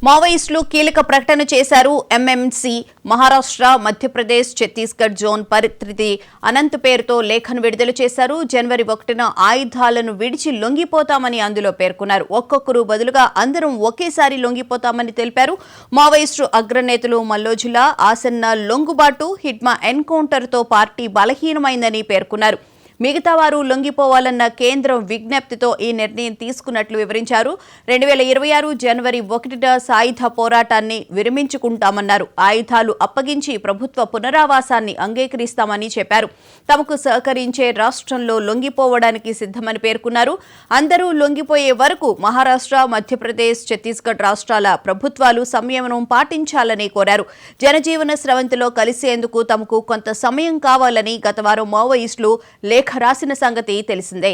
మావోయిస్టులు కీలక ప్రకటన చేశారు. ఎంఎంసీ మహారాష్ట్ర, మధ్యప్రదేశ్, ఛత్తీస్గఢ్ జోన్ పరిస్థితి అనంత్ పేరుతో లేఖను విడుదల చేశారు. జనవరి 1న ఆయుధాలను విడిచి లొంగిపోతామని అందులో పేర్కొన్నారు. ఒక్కొక్కరు బదులుగా అందరం ఒకేసారి లొంగిపోతామని తెలిపారు. మావోయిస్టు అగ్రనేతలు మల్లోజిల్లా ఆసన్న లొంగుబాటు, హిడ్మా ఎన్కౌంటర్తో పార్టీ బలహీనమైందని పేర్కొన్నారు. మిగతా వారు లొంగిపోవాలన్న కేంద్రం విజ్ఞప్తితో ఈ నిర్ణయం తీసుకున్నట్లు వివరించారు. 2026 జనవరి 1న సాయుధ పోరాటాన్ని విరమించుకుంటామన్నారు. ఆయుధాలు అప్పగించి ప్రభుత్వ పునరావాసాన్ని అంగీకరిస్తామని చెప్పారు. తమకు సహకరించే రాష్ట్రంలో లొంగిపోవడానికి సిద్ధమని పేర్కొన్నారు. అందరూ లొంగిపోయే వరకు మహారాష్ట్ర, మధ్యప్రదేశ్, ఛత్తీస్గఢ్ రాష్ట్రాల ప్రభుత్వాలు సంయమనం పాటించాలని కోరారు. జనజీవన స్రవంతిలో కలిసేందుకు తమకు కొంత సమయం కావాలని గత వారం మావోయిస్టులు లేఖ రాసిన సంగతి తెలిసిందే.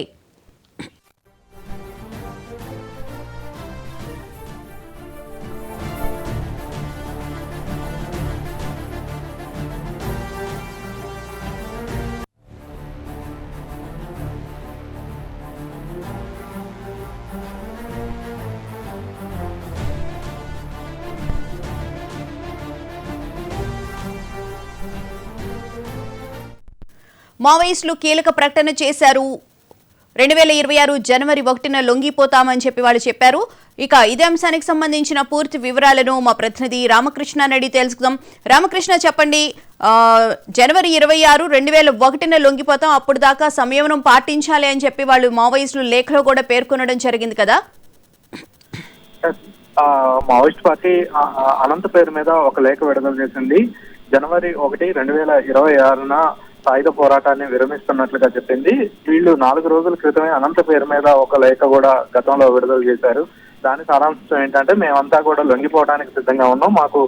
మావోయిస్టులు కీలక ప్రకటన చేశారు. 2026 జనవరి 1న లొంగిపోతామని వాళ్ళు చెప్పారు. ఇక ఇదే అంశానికి సంబంధించిన పూర్తి వివరాలను మా ప్రతినిధి రామకృష్ణ అడిగి తెలుసుకుందాం. రామకృష్ణ, చెప్పండి. జనవరి 26, 2001న లొంగిపోతాం, అప్పుడు దాకా సంయమనం పాటించాలి అని చెప్పి వాళ్ళు మావోయిస్టులు లేఖలో కూడా పేర్కొనడం జరిగింది కదా. మావోయిస్ట్ పార్టీ అనంత్ పేరు మీద ఒక లేఖ విడుదల చేసింది. జనవరి 1, 2026న సాయుధ పోరాటాన్ని విరమిస్తున్నట్లుగా చెప్పింది. వీళ్ళు 4 రోజుల క్రితమే అనంత పేరు మీద ఒక లేఖ కూడా గతంలో విడుదల చేశారు. దాని సారాంశం ఏంటంటే, మేమంతా కూడా లొంగిపోవడానికి సిద్ధంగా ఉన్నాం, మాకు